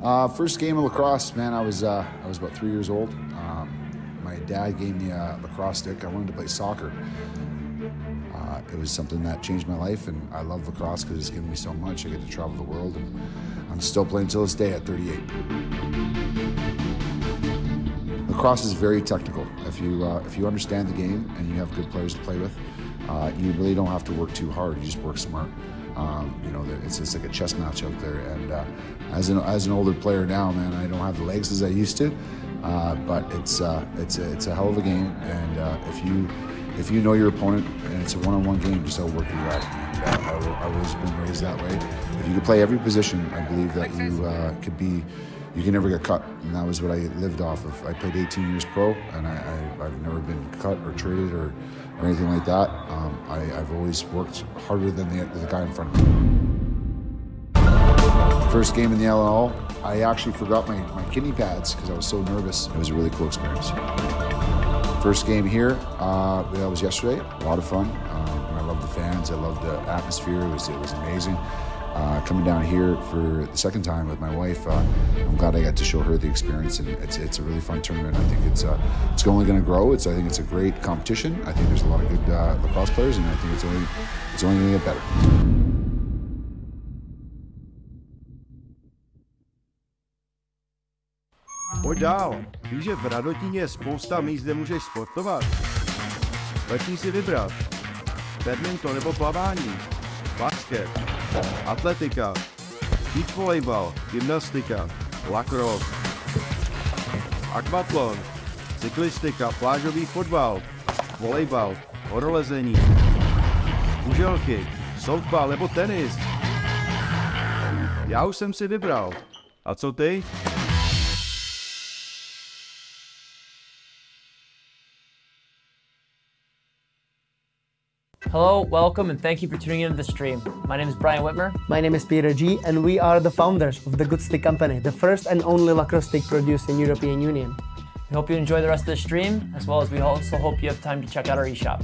First game of lacrosse, man, I was about 3 years old. My dad gave me a lacrosse stick. I wanted to play soccer. It was something that changed my life, and I love lacrosse because it's given me so much. I get to travel the world, and I'm still playing till this day at 38. Lacrosse is very technical. If you understand the game and you have good players to play with, you really don't have to work too hard. You just work smart. You know, it's just like a chess match out there. And as an older player now, man, I don't have the legs as I used to, but it's a hell of a game. And if you know your opponent and it's a one-on-one game, just outwork you out. And I've always been raised that way. If you could play every position, I believe that you can never get cut, and that was what I lived off of. I played 18 years pro, and I've never been cut or traded or anything like that. I've always worked harder than the guy in front of me. First game in the LNL, I actually forgot my kidney pads because I was so nervous. It was a really cool experience. First game here, that was yesterday. A lot of fun. I love the fans. I love the atmosphere. It was amazing. Coming down here for the second time with my wife, I'm glad I got to show her the experience, and it's a really fun tournament. I think it's only going to grow. I think it's a great competition. I think there's a lot of good lacrosse players, and I think it's only going to get better. Pojď dál. Víš, že v Radotíně je spousta míst, kde můžeš sportovat? Lepší si vybrat. Badminton nebo plavání, basket, atletika, beach volejbal, gymnastika, lacrosse, akvatlon, cyklistika, plážový fotbal, volejbal, horolezení, kuželky, softball nebo tenis. Já už jsem si vybral. A co ty? Hello, welcome, and thank you for tuning into the stream. My name is Brian Whitmer. My name is Peter G, and we are the founders of the Good Stick Company, the first and only lacrosse stick produced in European Union. We hope you enjoy the rest of the stream, as well as we also hope you have time to check out our eShop.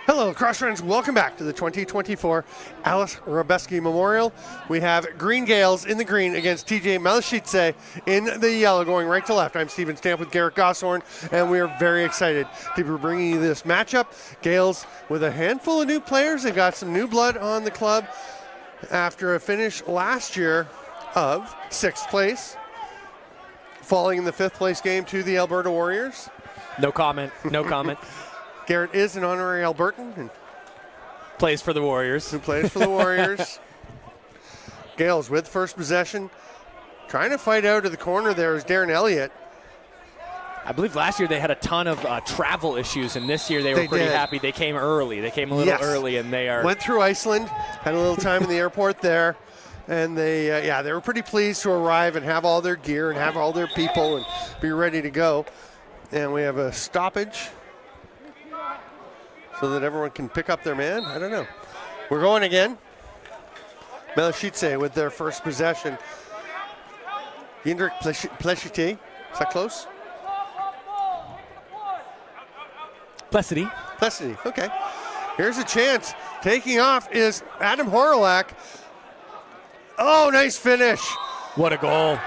Hello, lacrosse friends. Welcome back to the 2024 Aleš Hřebeský Memorial. We have Green Gaels in the green against TJ Malešice in the yellow, going right to left. I'm Steven Stamp with Garrett Gosshorn, and we are very excited to be bringing you this matchup. Gaels with a handful of new players. They've got some new blood on the club after a finish last year of 6th place, falling in the 5th place game to the Alberta Warriors. No comment. No comment. Garrett is an honorary Albertan and plays for the Warriors. Who plays for the Warriors. Gaels with first possession. Trying to fight out of the corner there is Darren Elliott. I believe last year they had a ton of travel issues, and this year they were pretty happy. They came early. They came a little early, and they are... Went through Iceland, had a little time in the airport there, and they were pretty pleased to arrive and have all their gear and have all their people and be ready to go. And we have a stoppage so that everyone can pick up their man. I don't know. We're going again. Malešice with their first possession. Jindrik Plešity. Is that close? Plesity. Plesity, okay. Here's a chance. Taking off is Adam Horolak. Oh, nice finish. What a goal.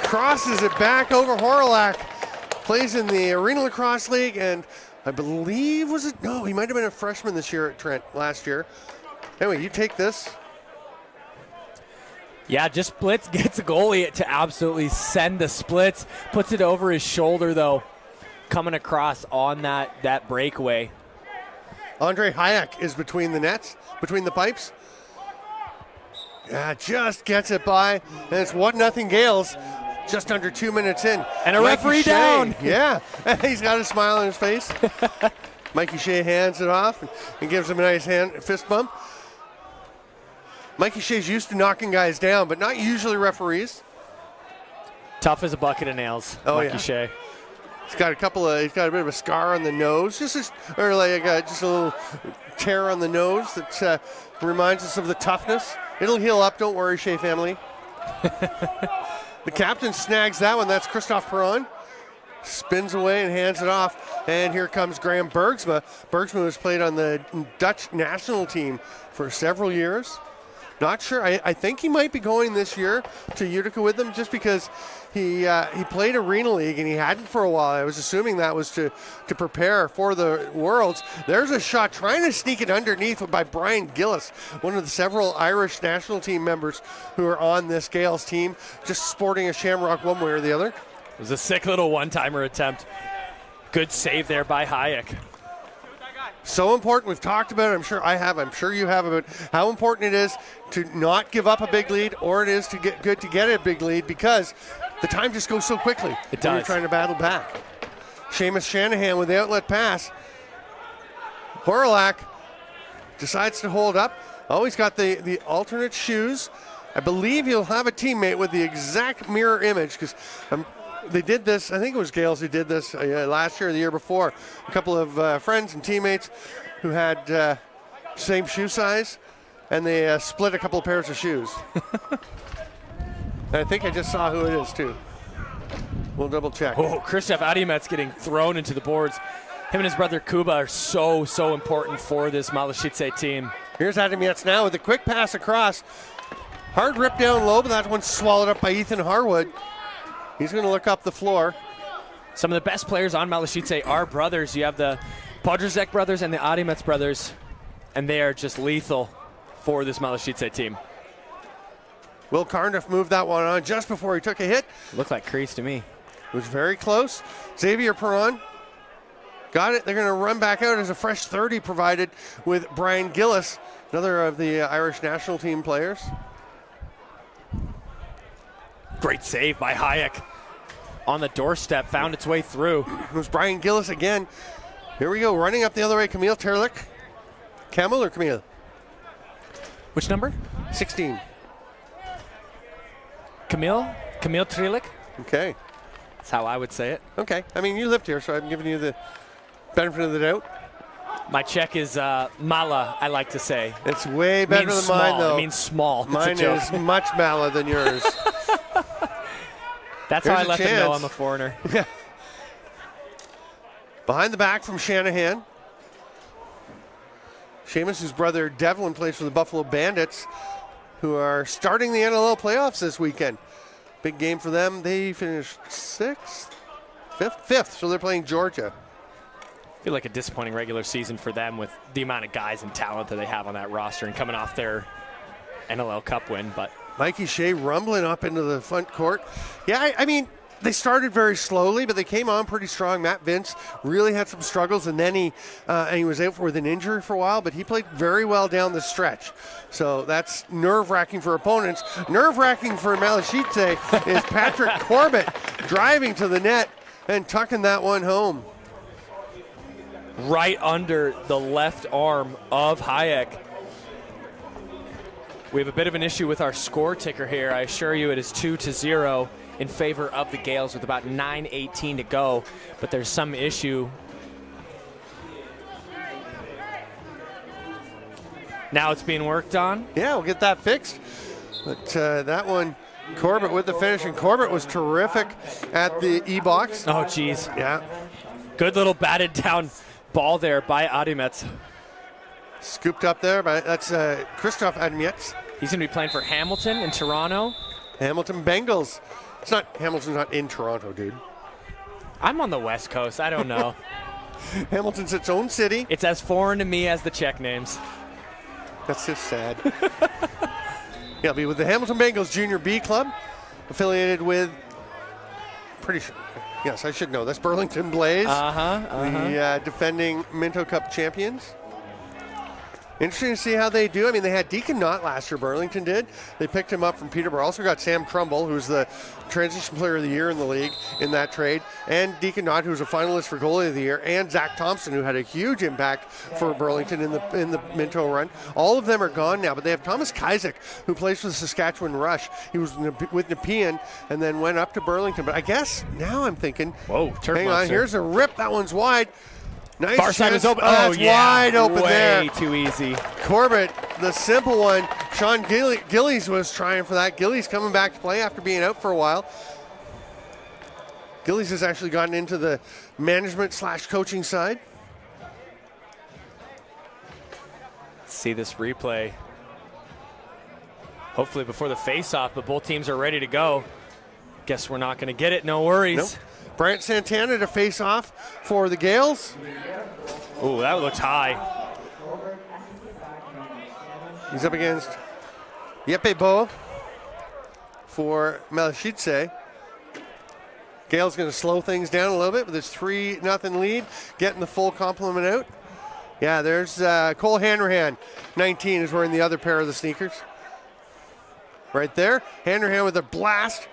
Crosses it back over Horolak. Plays in the Arena Lacrosse League, and I believe, no, he might have been a freshman this year at Trent last year. Anyway, you take this. Yeah, just splits, gets a goalie to absolutely send the splits. Puts it over his shoulder, though, coming across on that breakaway. Andre Hayek is between the nets, between the pipes. Yeah, just gets it by, and it's 1-0 Gaels. Just under 2 minutes in. And a referee down. Yeah, he's got a smile on his face. Mikey Shea hands it off and gives him a nice fist bump. Mikey Shea's used to knocking guys down, but not usually referees. Tough as a bucket of nails, Mikey Shea. He's got he's got a bit of a scar on the nose, just a little tear on the nose that reminds us of the toughness. It'll heal up, don't worry, Shea family. The captain snags that one. That's Christoph Perron. Spins away and hands it off. And here comes Graham Bergsma. Bergsma has played on the Dutch national team for several years. Not sure. I think he might be going this year to Utica with them just because he played Arena League and he hadn't for a while. I was assuming that was to prepare for the Worlds. There's a shot trying to sneak it underneath by Brian Gillis, one of the several Irish national team members who are on this Gaels team, just sporting a shamrock one way or the other. It was a sick little one-timer attempt. Good save there by Hayek. So important. We've talked about it. I'm sure I have. I'm sure you have about how important it is to not give up a big lead, or it is to get good to get a big lead because the time just goes so quickly. It does. When you're trying to battle back. Seamus Shanahan with the outlet pass. Horolak decides to hold up. Oh, he's got the alternate shoes. I believe he'll have a teammate with the exact mirror image because they did this, I think it was Gaels who did this last year or the year before. A couple of friends and teammates who had same shoe size, and they split a couple of pairs of shoes. And I think I just saw who it is, too. We'll double check. Oh, Krzysztof Adimet's getting thrown into the boards. Him and his brother Kuba are so important for this Malešice team. Here's Adimet now with a quick pass across. Hard rip down low, but that one's swallowed up by Ethan Harwood. He's going to look up the floor. Some of the best players on Malešice are brothers. You have the Podrzek brothers and the Adimet brothers, and they are just lethal for this Malešice team. Will Cardiff moved that one on just before he took a hit. Looked like crease to me. It was very close. Xavier Perron got it. They're going to run back out as a fresh 30 provided with Brian Gillis, another of the Irish national team players. Great save by Hayek. On the doorstep, found its way through. It was Brian Gillis again. Here we go, running up the other way, Camille Terlich. Camille or Camille? Which number? 16. Camille Trilik. Okay. That's how I would say it. Okay. I mean, you lived here, so I'm giving you the benefit of the doubt. My Czech is mala, I like to say. It's way better than small. mine, though. It means small. Mine is much mala than yours. That's Here's how I let them know I'm a foreigner. Yeah. Behind the back from Shanahan. Seamus, whose brother Devlin plays for the Buffalo Bandits, who are starting the NLL playoffs this weekend. Big game for them. They finished fifth, so they're playing Georgia. I feel like a disappointing regular season for them with the amount of guys and talent that they have on that roster and coming off their NLL Cup win. But Mikey Shea rumbling up into the front court. Yeah, I mean, they started very slowly, but they came on pretty strong. Matt Vince really had some struggles, and then he was out with an injury for a while, but he played very well down the stretch. So that's nerve-wracking for opponents. Nerve-wracking for Malešice is Patrick Corbett driving to the net and tucking that one home. Right under the left arm of Hayek. We have a bit of an issue with our score ticker here. I assure you it is 2-0 in favor of the Gaels with about 9:18 to go, but there's some issue. Now it's being worked on. Yeah, we'll get that fixed. But that one, Corbett with the finish, and Corbett was terrific at the E-box. Oh, geez. Yeah. Good little batted down ball there by Adimets. Scooped up there, but that's Christoph Adimets. He's going to be playing for Hamilton in Toronto. Hamilton Bengals. Hamilton's not in Toronto, dude. I'm on the West Coast. I don't know. Hamilton's its own city. It's as foreign to me as the Czech names. That's just sad. Yeah, I'll be with the Hamilton Bengals Junior B Club, affiliated with, pretty sure, yes, I should know this, Burlington Blaze, the defending Minto Cup champions. Interesting to see how they do. I mean, they had Deacon Knott last year, Burlington did. They picked him up from Peterborough. Also got Sam Crumble, who's the transition player of the year in the league in that trade, and Deacon Knott, who's a finalist for goalie of the year, and Zach Thompson, who had a huge impact for Burlington in the Minto run. All of them are gone now, but they have Thomas Kizek, who plays for the Saskatchewan Rush. He was with Nepean and then went up to Burlington. But I guess now I'm thinking, whoa, hang on, here's a rip. That one's wide. Nice far side is open. Oh, yeah. Wide open there. Way too easy. Corbett, the simple one. Sean Gillies was trying for that. Gillies coming back to play after being out for a while. Gillies has actually gotten into the management/coaching side. Let's see this replay. Hopefully before the face-off, but both teams are ready to go. Guess we're not going to get it. No worries. Nope. Brant Santana to face off for the Gaels. Oh, that looks high. He's up against Yeppe Bo for Malešice. Gaels going to slow things down a little bit with his 3-0 lead, getting the full complement out. Yeah, there's Cole Hanrahan, 19, is wearing the other pair of the sneakers. Right there. Hanrahan with a blast.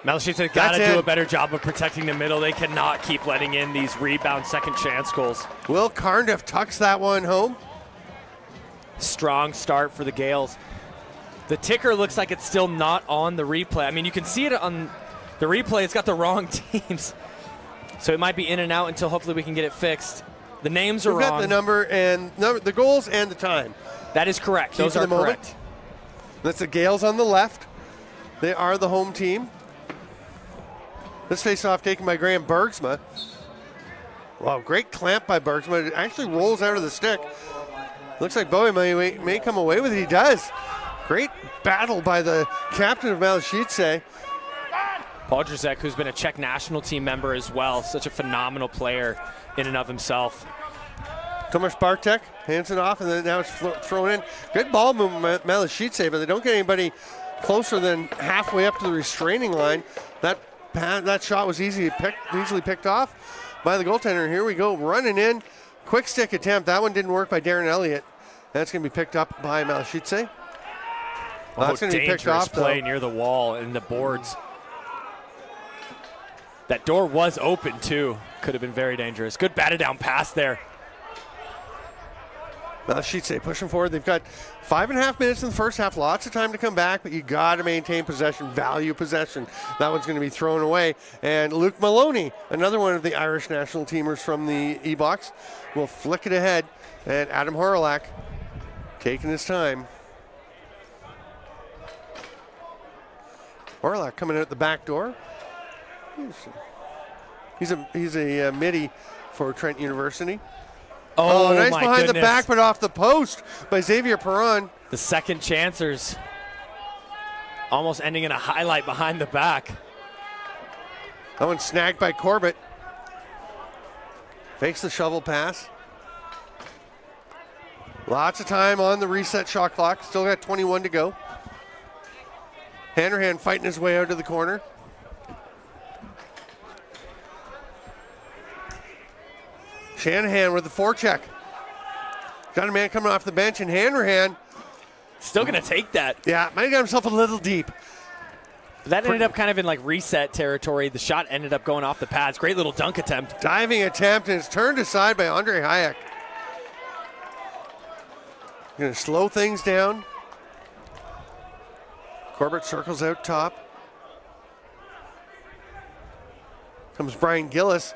Malešice got to do a better job of protecting the middle. They cannot keep letting in these rebound second chance goals. Will Cardiff tucks that one home. Strong start for the Gaels. The ticker looks like it's still not on the replay. I mean, you can see it on the replay. It's got the wrong teams. So it might be in and out until hopefully we can get it fixed. The names are wrong. We've got the number and the goals and the time. That is correct. Those are correct. That's the Gaels on the left. They are the home team. This face-off taken by Graham Bergsma. Wow, great clamp by Bergsma. It actually rolls out of the stick. Looks like Bowie may come away with it. He does. Great battle by the captain of Malešice. Podrzek, who's been a Czech national team member as well. Such a phenomenal player in and of himself. Tomáš Bartek hands it off, and then now it's thrown in. Good ball movement, Malešice, but they don't get anybody closer than halfway up to the restraining line. That shot was easily picked off by the goaltender. Here we go, running in. Quick stick attempt. That one didn't work by Darren Elliott. That's going to be picked up by Malešice. That's going to be picked off, play near the wall and the boards. That door was open, too. Could have been very dangerous. Good batted down pass there. Malešice pushing forward. They've got 5.5 minutes in the first half. Lots of time to come back, but you got to maintain possession, value possession. That one's going to be thrown away. And Luke Maloney, another one of the Irish national teamers from the E-box, will flick it ahead. And Adam Horolak taking his time. Horolak coming out the back door. He's a midi for Trent University. Oh, nice my behind goodness. the back, but off the post by Xavier Perron. The second chancers almost ending in a highlight behind the back. That one snagged by Corbett. Fakes the shovel pass. Lots of time on the reset shot clock. Still got 21 to go. Hanrahan fighting his way out to the corner. Shanahan with the forecheck. Got a man coming off the bench, and Hanrahan Still going to take that. yeah, might have got himself a little deep. That ended up kind of in like reset territory. The shot ended up going off the pads. Great little dunk attempt. Diving attempt, and it's turned aside by Andre Hayek. Going to slow things down. Corbett circles out top. Comes Brian Gillis.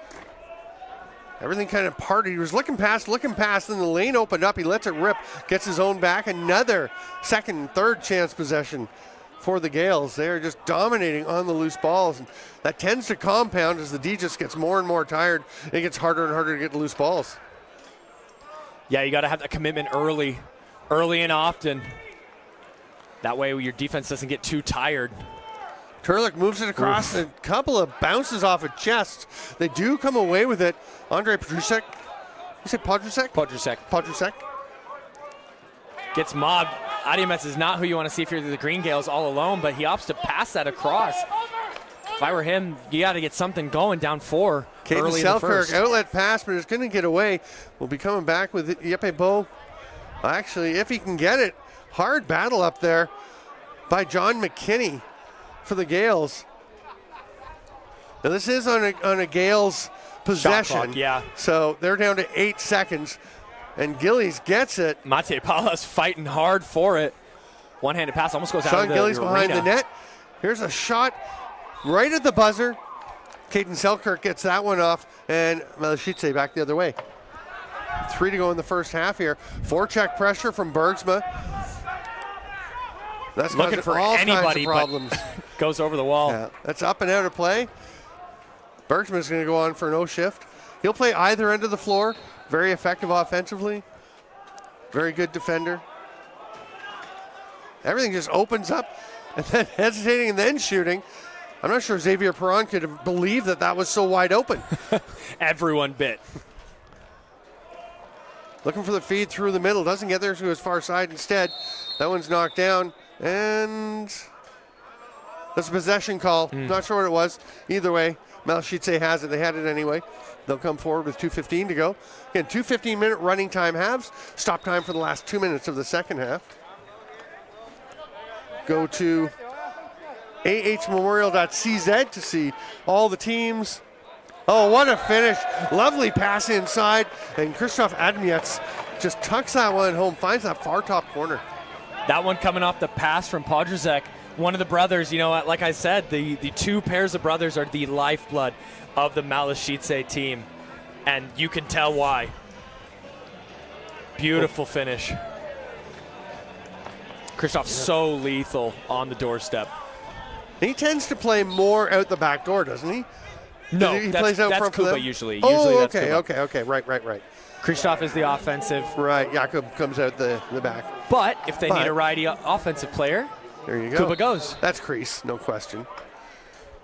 Everything kind of parted. He was looking past, then the lane opened up. He lets it rip, gets his own back. Another second and third chance possession for the Gaels. They're just dominating on the loose balls. And that tends to compound as the D just gets more and more tired. It gets harder and harder to get the loose balls. Yeah, you got to have that commitment early and often. That way your defense doesn't get too tired. Turlick moves it across. A couple of bounces off a chest. They do come away with it. Andre Podrusek. You said Podrusek? Podrusek. Gets mobbed. Adiamets is not who you want to see if you're the Green Gaels all alone, but he opts to pass that across. If I were him, you got to get something going down 4 early in the first. Outlet pass, but it's going to get away. We'll be coming back with Yepe Bo. Actually, if he can get it, hard battle up there by John McKinney for the Gaels. Now this is on a Gaels possession. Shot clock, yeah. So they're down to 8 seconds. And Gillies gets it. Mate Palas fighting hard for it. One-handed pass almost goes out Sean of the Gillies behind arena. the net. Here's a shot right at the buzzer. Caden Selkirk gets that one off, and Malešice back the other way. 3 to go in the first half here. Forecheck pressure from Bergsma. That's looking for all anybody, kinds of problems. but goes over the wall. Yeah, that's up and out of play. Bergsman's going to go on for no shift. He'll play either end of the floor. Very effective offensively. Very good defender. Everything just opens up, and then hesitating and then shooting. I'm not sure Xavier Perron could have believed that that was so wide open. Everyone bit. Looking for the feed through the middle. Doesn't get there to his far side instead. That one's knocked down. And that's a possession call. Not sure what it was. Either way, Malešice has it. They had it anyway. They'll come forward with 2:15 to go. Again, 2 15-minute running time halves. Stop time for the last 2 minutes of the second half. Go to ahmemorial.cz to see all the teams. Oh, what a finish. Lovely pass inside. And Krzysztof Admiec just tucks that one home, finds that far top corner. That one coming off the pass from Podrzak. One of the brothers, you know, like I said, the two pairs of brothers are the lifeblood of the Malešice team. And you can tell why. Beautiful finish. Krzysztof so lethal on the doorstep. He tends to play more out the back door, doesn't he? No, he plays out that's front for Kuba them? usually. Oh, That's okay, Kuba. okay. Right. Krzysztof is the offensive. Right, Jakob comes out the back. But if they need a righty offensive player, there you go. Kuba goes. That's crease, no question.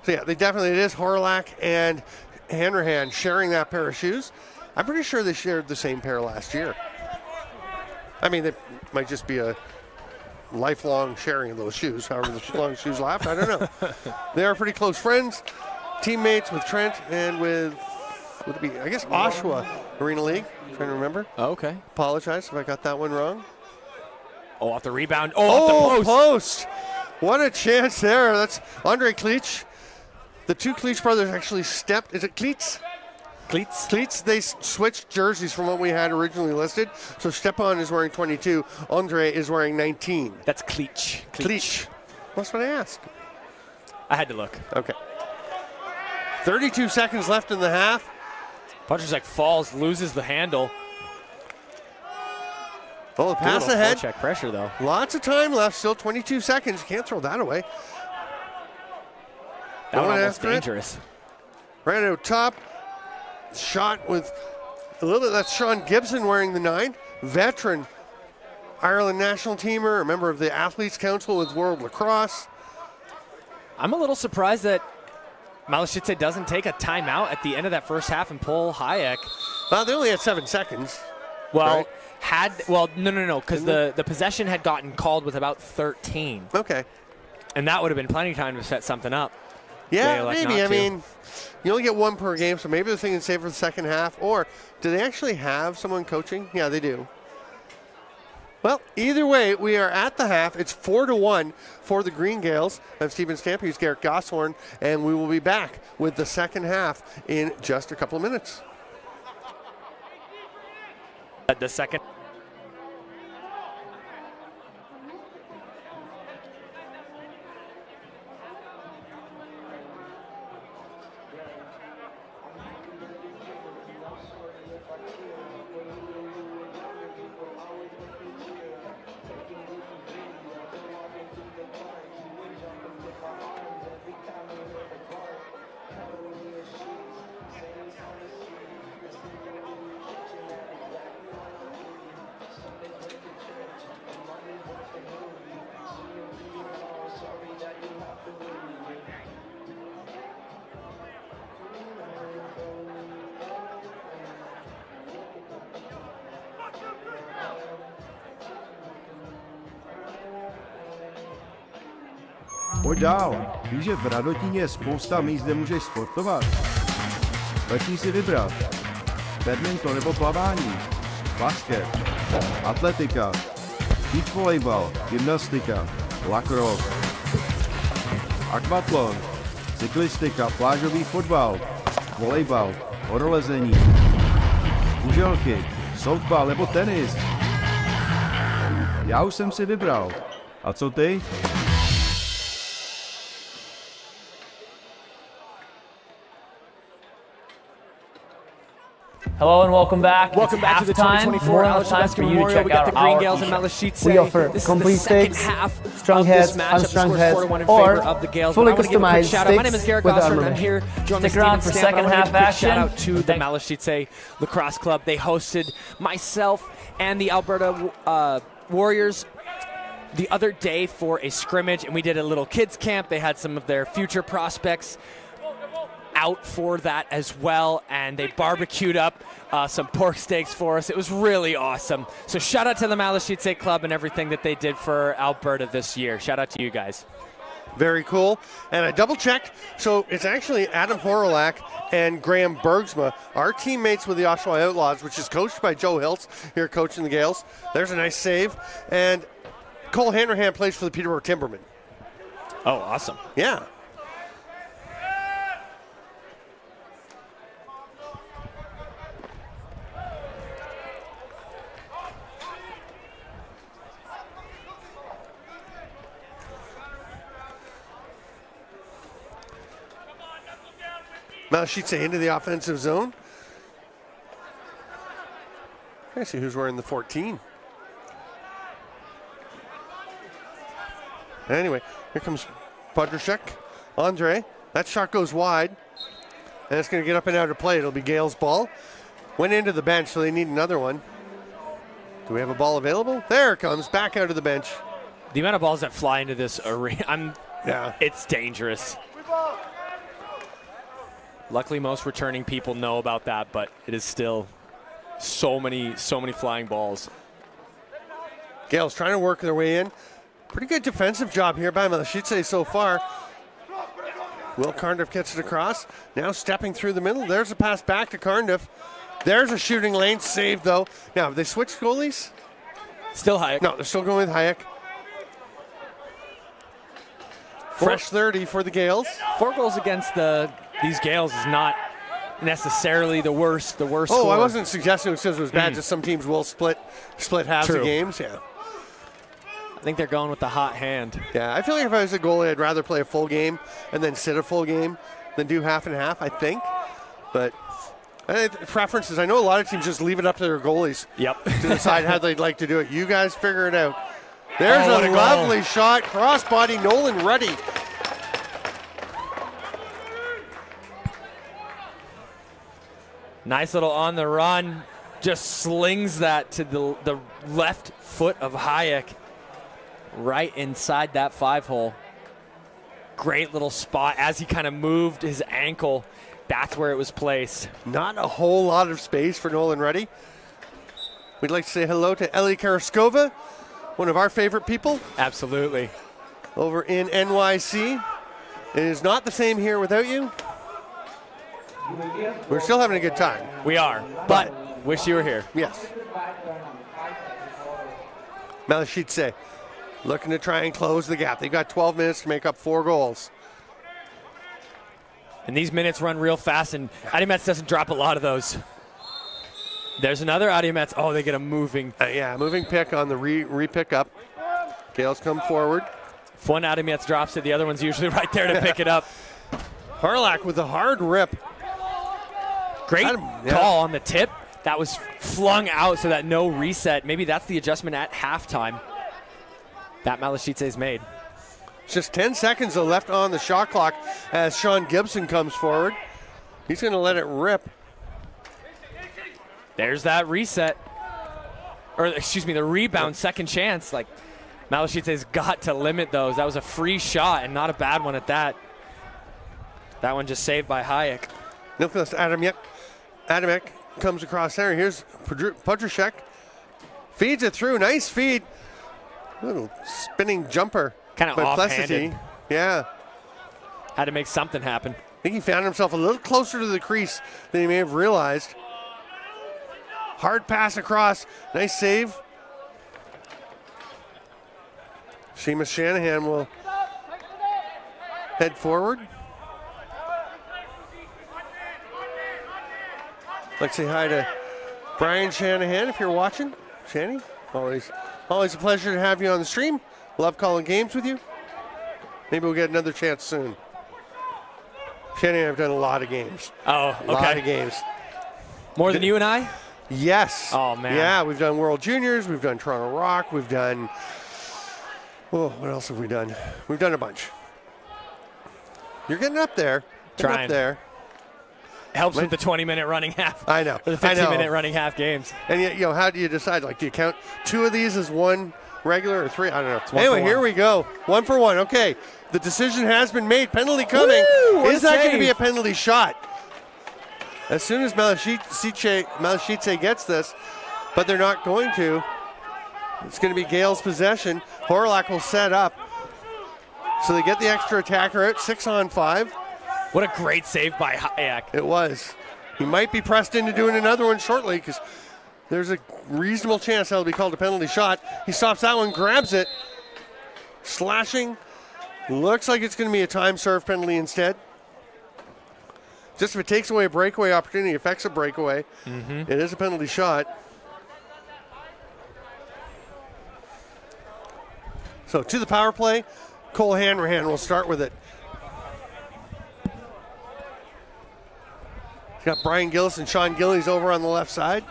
So yeah, it is Horlak and Hanrahan sharing that pair of shoes. I'm pretty sure they shared the same pair last year. I mean, it might just be a lifelong sharing of those shoes, however long shoes last, I don't know. They are pretty close friends, teammates with Trent and with, would it be, I guess, Oshawa Arena League. I'm trying to remember. Oh, okay. Apologize if I got that one wrong. Oh, off the rebound. Oh, off the post. What a chance there. That's Andre Kleach. The two Kleach brothers actually stepped. Is it Kleats? Kleats. They switched jerseys from what we had originally listed. So Stepan is wearing 22. Andre is wearing 19. That's Kleach. Kleach. That's what I asked. I had to look. Okay. 32 seconds left in the half. Podrzak falls, loses the handle. Oh, the pass ahead. Check pressure, though. Lots of time left. Still 22 seconds. Can't throw that away. That one almost dangerous. right out top. Shot with a little bit. That's Sean Gibson wearing the 9. Veteran Ireland national teamer, a member of the Athletes Council with World Lacrosse. I'm a little surprised that Malešice doesn't take a timeout at the end of that first half and pull Hayek. They only had 7 seconds. Well, right? No, because the possession had gotten called with about 13. Okay. And that would have been plenty of time to set something up. Yeah, maybe. I mean, you only get 1 per game, so maybe they're thinking save for the second half. Or do they actually have someone coaching? Yeah, they do. Well, either way, we are at the half. It's 4-1 for the Green Gaels. I'm Stephen Stampede, Garrett Gosshorn, and we will be back with the second half in just a couple of minutes. The second. Pojď dál. Víš, že v Radotíně je spousta míst, kde můžeš sportovat. Letí si vybrat. Badminton nebo plavání, basket, atletika, beach volejbal, gymnastika, lacrosse, akvatlon, cyklistika, plážový fotbal, volejbal, horolezení, kuželky, softball nebo tenis. Já už jsem si vybral. A co ty? Hello and welcome back. Welcome back to the 2024 Aleš for you to check out the Green Gaels and Malešice. We offer complete sticks, strong heads, unstrung heads, or fully customized sticks. My name is Garrett Gosshorn. I'm here. Stick around for second half action. Shout out to the Malešice Lacrosse Club. They hosted myself and the Alberta Warriors the other day for a scrimmage, and we did a little kids camp. They had some of their future prospects out for that as well, and they barbecued up some pork steaks for us. It was really awesome. So shout out to the Malešice Club and everything that they did for Alberta this year. Shout out to you guys. Very cool. And I double-checked, so it's actually Adam Horolak and Graham Bergsma, our teammates with the Oshawa Outlaws, which is coached by Joe Hiltz here coaching the Gaels. There's a nice save. And Cole Hanrahan plays for the Peterborough Timbermen. Oh, awesome. Yeah. Malešice into the offensive zone. I see who's wearing the 14. Anyway, here comes Podrusek. Andre. That shot goes wide. And it's going to get up and out of play. It'll be Gaels' ball. Went into the bench, so they need another one. Do we have a ball available? There it comes, back out of the bench. The amount of balls that fly into this arena, it's dangerous. Luckily, most returning people know about that, but it is still so many flying balls. Gaels trying to work their way in. Pretty good defensive job here by Malešice so far. Will Cardiff gets it across. Now stepping through the middle. There's a pass back to Cardiff. There's a shooting lane. Saved, though. Now, have they switched goalies? Still Hayek. No, they're still going with Hayek. Fresh 30 for the Gaels. 4 goals against these Gaels is not necessarily the worst score. I wasn't suggesting it because it was bad. Just some teams will split halves of games. Yeah. I think they're going with the hot hand. Yeah, I feel like if I was a goalie, I'd rather play a full game and then sit a full game than do half and half, I think. But preferences, I know a lot of teams just leave it up to their goalies to decide how they'd like to do it. You guys figure it out. There's a lovely shot. Crossbody, Nolan Ruddy. Nice little on the run. Just slings that to the left foot of Hayek. Right inside that 5-hole. Great little spot as he kind of moved his ankle. That's where it was placed. Not a whole lot of space for Nolan Reddy. We'd like to say hello to Ellie Karaskova, one of our favorite people. Absolutely. Over in NYC. It is not the same here without you. We're still having a good time. We are, but wish you were here. Yes. Malešice looking to try and close the gap. They've got 12 minutes to make up 4 goals. And these minutes run real fast, and Adimets doesn't drop a lot of those. There's another Adimets. Oh, they get a moving. Moving pick on the re-pick up. Gaels come forward. If one Adimets drops it, the other one's usually right there to pick it up. Harlach with a hard rip. Great call on the tip. That was flung out so that no reset. Maybe that's the adjustment at halftime that Malešice's made. Just 10 seconds left on the shot clock as Sean Gibson comes forward. He's going to let it rip. There's that reset. Or, excuse me, the rebound, second chance. Like, Malešice's got to limit those. That was a free shot and not a bad one at that. That one just saved by Hayek. Nicholas Adamek comes across there. Here's Podrushek. Feeds it through. Nice feed. Little spinning jumper. Kind of offhanded. Yeah. Had to make something happen. I think he found himself a little closer to the crease than he may have realized. Hard pass across. Nice save. Seamus Shanahan will head forward. I'd like to say hi to Brian Shanahan if you're watching. Shanny, always a pleasure to have you on the stream. Love calling games with you. Maybe we'll get another chance soon. Shanny and I have done a lot of games. Oh, okay. A lot of games. More than you and I? Yes. Oh, man. Yeah, we've done World Juniors. We've done Toronto Rock. We've done, what else have we done? We've done a bunch. You're getting up there. Trying. Up there. Helps with the 20-minute running half. I know. Or the 15-minute running half games. And yet, how do you decide? Like, do you count 2 of these as one regular or 3? I don't know. Anyway, here we go. 1 for 1. Okay. The decision has been made. Penalty coming. Woo, is that going to be a penalty shot? As soon as Malešice gets this, but they're not going to. It's going to be Gaels' possession. Horlak will set up. So they get the extra attacker out. 6-on-5. What a great save by Hayek. It was. He might be pressed into doing another one shortly because there's a reasonable chance that'll be called a penalty shot. He stops that one, grabs it. Slashing. Looks like it's going to be a time serve penalty instead. Just if it takes away a breakaway opportunity, affects a breakaway. It is a penalty shot. So to the power play, Cole Hanrahan will start with it. Got Brian Gillis and Sean Gillies over on the left side.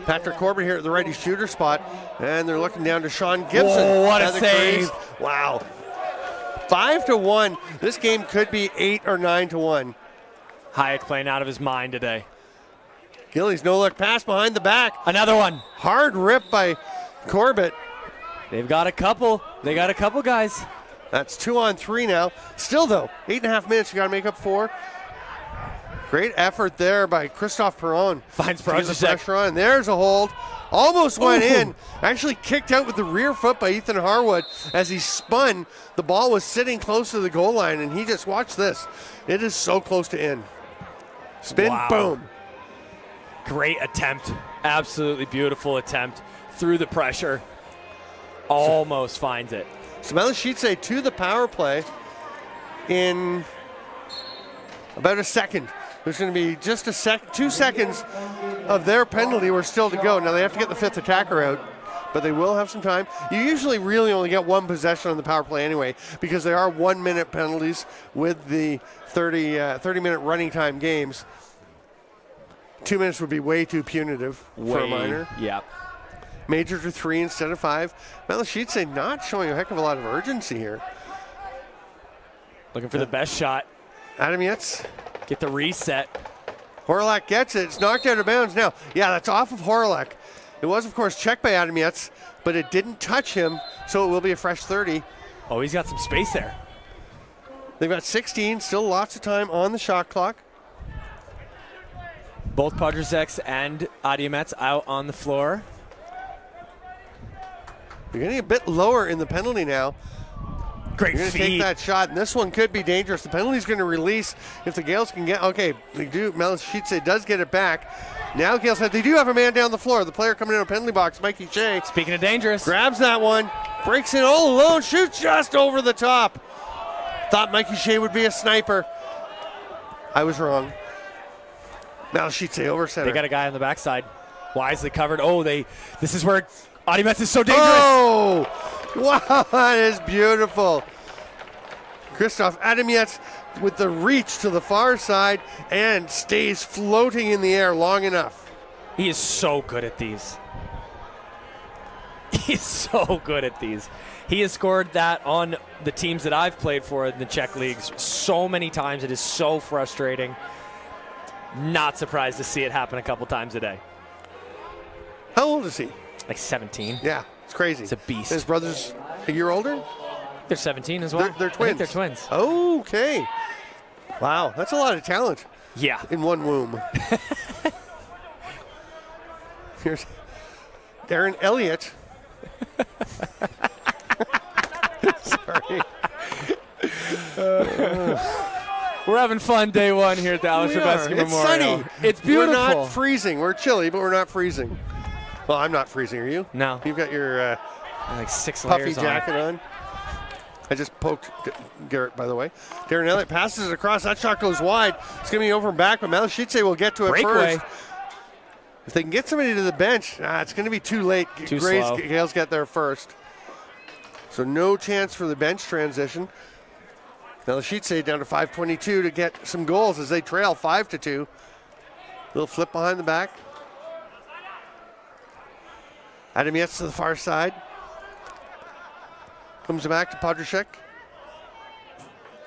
Patrick Corbett here at the righty shooter spot. And they're looking down to Sean Gibson. Whoa, what a save. Wow. 5-1. This game could be 8 or 9-1. Hayek playing out of his mind today. Gillies no-look pass behind the back. Another one. Hard rip by Corbett. They've got a couple. They got a couple guys. That's 2-on-3 now. Still, though, 8.5 minutes. You got to make up 4. Great effort there by Christophe Perron. Finds the pressure on. There's a hold. Almost went in. Actually kicked out with the rear foot by Ethan Harwood as he spun. The ball was sitting close to the goal line, and he just watched this. It is so close to in. Spin, wow. Boom. Great attempt. Absolutely beautiful attempt. Through the pressure. Almost finds it. So Malešice to the power play in about a second. There's going to be just 2 seconds of their penalty. We're still to go. Now they have to get the 5th attacker out, but they will have some time. You usually really only get 1 possession on the power play anyway because they are 1-minute penalties with the 30-minute running time games. 2 minutes would be way too punitive for a minor. Yeah. Major to 3 instead of 5. Malešice not showing a heck of a lot of urgency here. Looking for the best shot. Adam Yates. Get the reset. Horlak gets it. It's knocked out of bounds now. Yeah, that's off of Horlak. It was, of course, checked by Adamietz, but it didn't touch him, so it will be a fresh 30. Oh, he's got some space there. They've got 16, still lots of time on the shot clock. Both Podrzec and Adamietz out on the floor. You're getting a bit lower in the penalty now. Great You're going to take that shot, and this one could be dangerous. The penalty's going to release if the Gaels can get. Okay, they do. Malešice does get it back. Now Gaels they do have a man down the floor. The player coming in a penalty box, Mikey Shea. Speaking of dangerous, grabs that one, breaks in all alone, shoots just over the top. Thought Mikey Shea would be a sniper. I was wrong. Malešice over center. They got a guy on the backside, wisely covered. Oh, this is where Adamietz is so dangerous. Oh, wow, that is beautiful. Christoph Adamietz with the reach to the far side and stays floating in the air long enough. He is so good at these. He's so good at these. He has scored that on the teams that I've played for in the Czech leagues so many times. It is so frustrating. Not surprised to see it happen a couple times a day. How old is he? Like 17. Yeah, it's crazy. It's a beast. His brother's a year older? They're 17 as well. They're twins. I think they're twins. Okay. Wow, that's a lot of talent. Yeah. In one womb. Here's Darren Elliott. Sorry. We're having fun day one here at the Aleš Hřebeský Memorial. It's sunny. It's beautiful. We're not freezing. We're chilly, but we're not freezing. Well, I'm not freezing. Are you? No. You've got your like 6 puffy layers jacket on. I just poked Garrett, by the way. Darren Elliott passes it across. That shot goes wide. It's going to be over and back, but Malešice will get to it Breakaway. first. If they can get somebody to the bench, it's going to be too late. Too slow. Gaels get there first. So no chance for the bench transition. Malešice down to 5:22 to get some goals as they trail 5-2. Little flip behind the back. Adamietz to the far side. Comes back to Podrzec.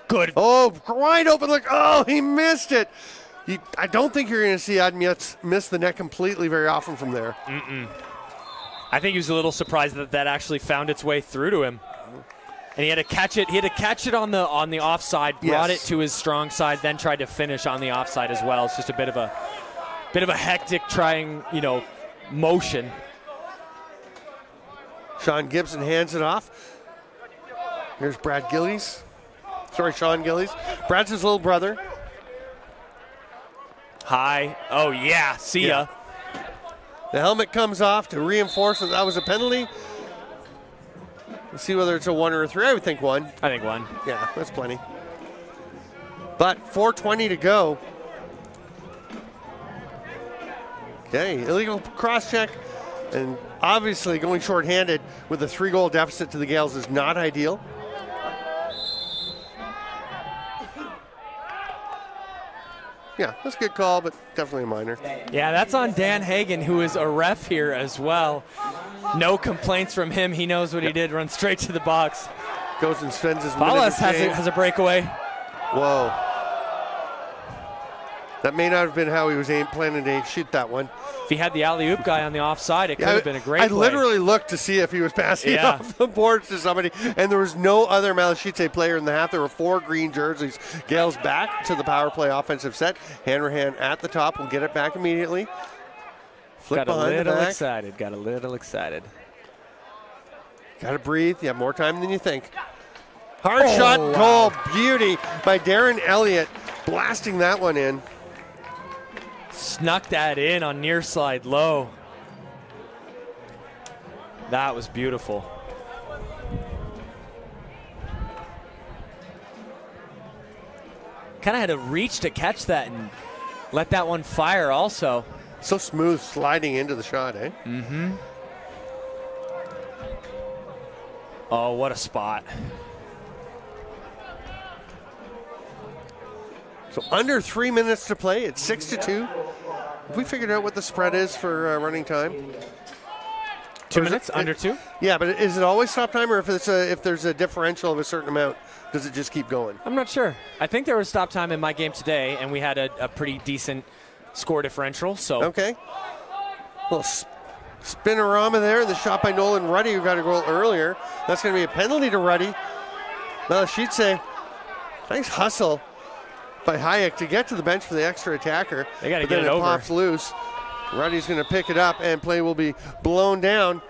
Good. Oh, wide open look. Oh, he missed it. I don't think you're going to see Adamietz miss the net completely very often from there. I think he was a little surprised that actually found its way through to him. And he had to catch it. He had to catch it on the offside, brought it to his strong side, then tried to finish on the offside as well. It's just a bit of a hectic trying, motion. Sean Gibson hands it off. Here's Brad Gillies. Sorry, Sean Gillies. Brad's his little brother. High. Oh, yeah. See ya. The helmet comes off to reinforce that was a penalty. Let's see whether it's a 1 or a 3. I would think 1. I think 1. Yeah, that's plenty. But 4:20 to go. Okay, illegal cross check. And obviously going shorthanded with a 3-goal deficit to the Gaels is not ideal. Yeah, that's a good call, but definitely a minor. Yeah, that's on Dan Hagen, who is a ref here as well. No complaints from him. He knows what he did. Runs straight to the box. Goes and spends his Aleš has a breakaway. Whoa. That may not have been how he was planning to shoot that one. If he had the alley-oop guy on the offside, it could have been a great play. I literally looked to see if he was passing off the boards to somebody, and there was no other Malešice player in the half. There were 4 green jerseys. Gaels back to the power play offensive set. Hanrahan at the top will get it back immediately. Flip Got a behind little the back. excited. Got a little excited. Got to breathe. You have more time than you think. Hard shot goal. Beauty by Darren Elliott. Blasting that one in. Snuck that in on near slide low. That was beautiful. Kind of had to reach to catch that and let that one fire also. So smooth sliding into the shot, eh? Mm-hmm. Oh, what a spot. So under 3 minutes to play. It's 6-2. Have we figured out what the spread is for running time? 2 minutes? Under 2? Yeah, but is it always stop time, or if there's a differential of a certain amount, does it just keep going? I'm not sure. I think there was stop time in my game today, and we had a pretty decent score differential. So Okay. Little spinorama there. The shot by Nolan Ruddy, who got a goal earlier. That's going to be a penalty to Ruddy. Malešice, nice hustle by Hayek to get to the bench for the extra attacker. They got to but get then it over. Pops loose. Ruddy's going to pick it up, and play will be blown down.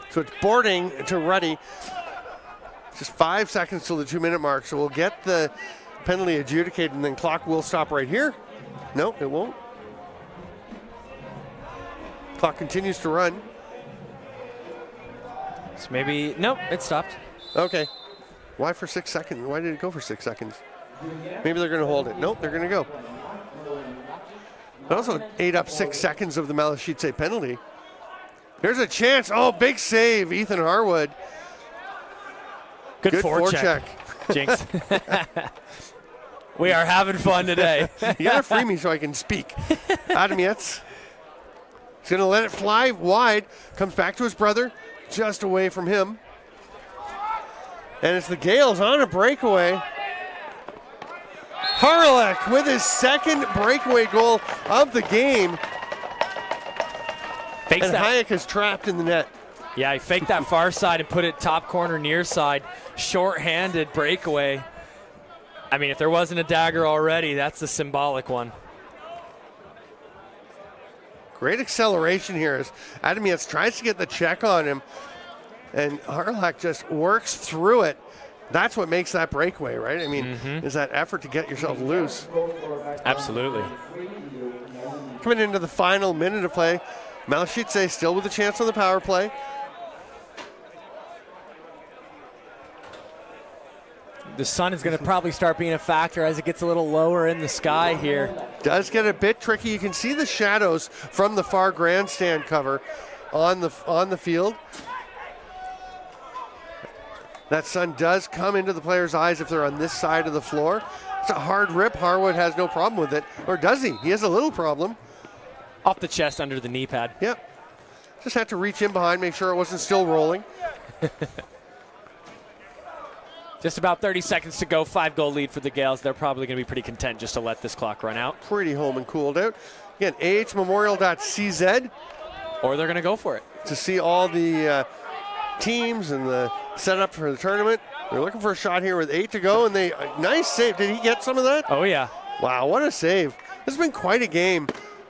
So it's boarding to Ruddy. Just 5 seconds till the 2-minute mark, so we'll get the penalty adjudicated, and then clock will stop right here. No, it won't. Clock continues to run. So maybe, nope, it stopped. Okay. Why for 6 seconds? Why did it go for 6 seconds? Maybe they're going to hold it. Nope, they're going to go. It also ate up 6 seconds of the Malešice penalty. Here's a chance. Oh, big save, Ethan Harwood. Good forecheck. Jinx. We are having fun today. You got to free me so I can speak. Adamietz. He's going to let it fly wide. Comes back to his brother, just away from him. And it's the Gaels on a breakaway. Harlech with his second breakaway goal of the game. Fakes And that. Hayek is trapped in the net. Yeah, he faked that far side and put it top corner near side. Short-handed breakaway. I mean, if there wasn't a dagger already, that's the symbolic one. Great acceleration here as Adamietz tries to get the check on him. And Harlech just works through it. That's what makes that breakaway, right? I mean, is that effort to get yourself loose. Absolutely. Coming into the final minute of play, Malešice still with a chance on the power play. The sun is going to probably start being a factor as it gets a little lower in the sky here. Does get a bit tricky. You can see the shadows from the far grandstand cover on the field. That sun does come into the players' eyes if they're on this side of the floor. It's a hard rip. Harwood has no problem with it. Or does he? He has a little problem. Off the chest under the knee pad. Yep. Just had to reach in behind, make sure it wasn't still rolling. Just about 30 seconds to go. 5-goal lead for the Gaels. They're probably going to be pretty content just to let this clock run out. Pretty home and cooled out. Again, ahmemorial.cz. Or they're going to go for it. To see all the teams and the setup for the tournament. They're looking for a shot here with 8 to go, and they nice save. Did he get some of that? Oh, yeah. Wow, what a save. This has been quite a game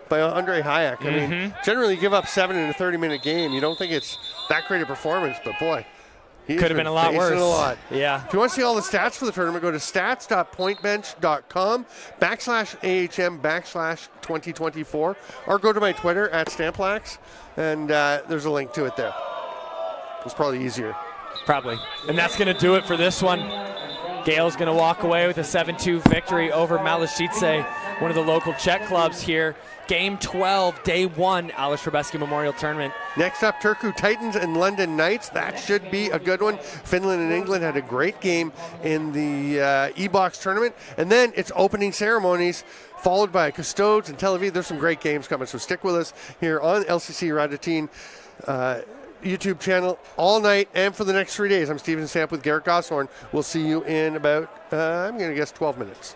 by Andre Hayek. I mean, generally you give up 7 in a 30-minute game. You don't think it's that great a performance, but boy, could have been a lot worse. A lot. Yeah. If you want to see all the stats for the tournament, go to stats.pointbench.com/AHM/2024, or go to my Twitter @Stamplax, and there's a link to it there. It's probably easier. Probably. And that's going to do it for this one. Gaels going to walk away with a 7-2 victory over Malešice, one of the local Czech clubs here. Game 12, day 1, Aleš Hřebeský Memorial Tournament. Next up, Turku Titans and London Knights. That should be a good one. Finland and England had a great game in the E-Box tournament. And then it's opening ceremonies, followed by Custodes and Tel Aviv. There's some great games coming, so stick with us here on LCC Radotín YouTube channel all night and for the next 3 days. I'm Steven Stamp with Garrett Gosshorn. We'll see you in about, I'm going to guess 12 minutes.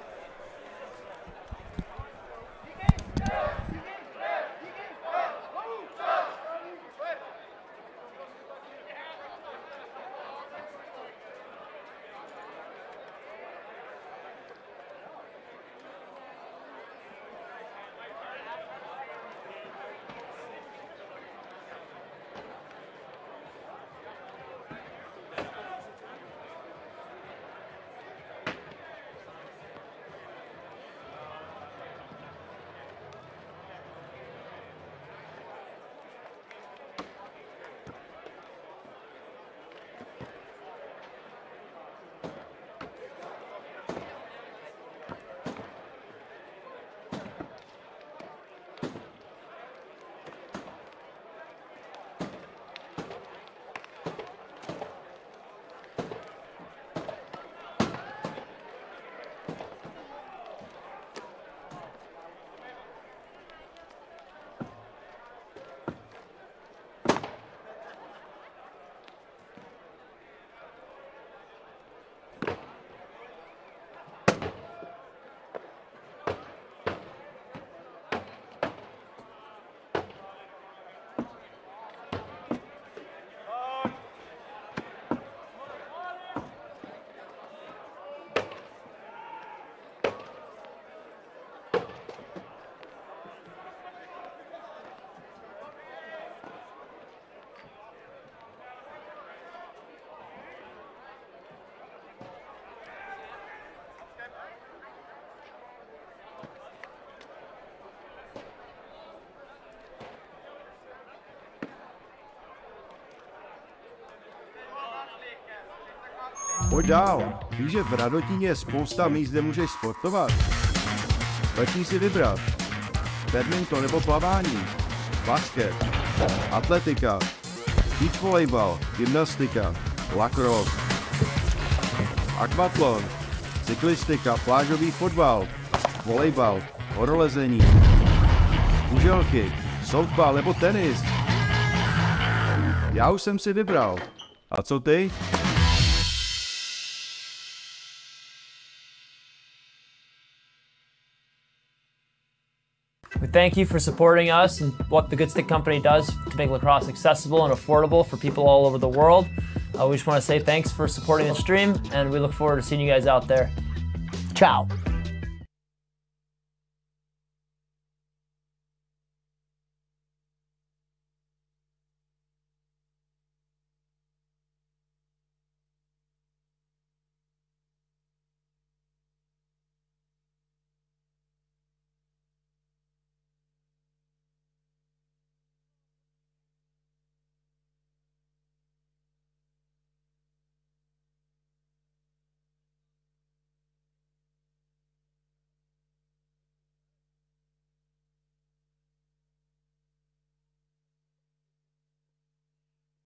Pojď dál. Víš, že v Radotíně je spousta míst, kde můžeš sportovat? Letní si vybrat. Badminton nebo plavání, basket, atletika, beach volejbal, gymnastika, lacrosse, akvatlon, cyklistika, plážový fotbal, volejbal, horolezení, kuželky, softball nebo tenis. Já už jsem si vybral. A co ty? We thank you for supporting us and what the Good Stick Company does to make lacrosse accessible and affordable for people all over the world. We just want to say thanks for supporting the stream, and we look forward to seeing you guys out there. Ciao.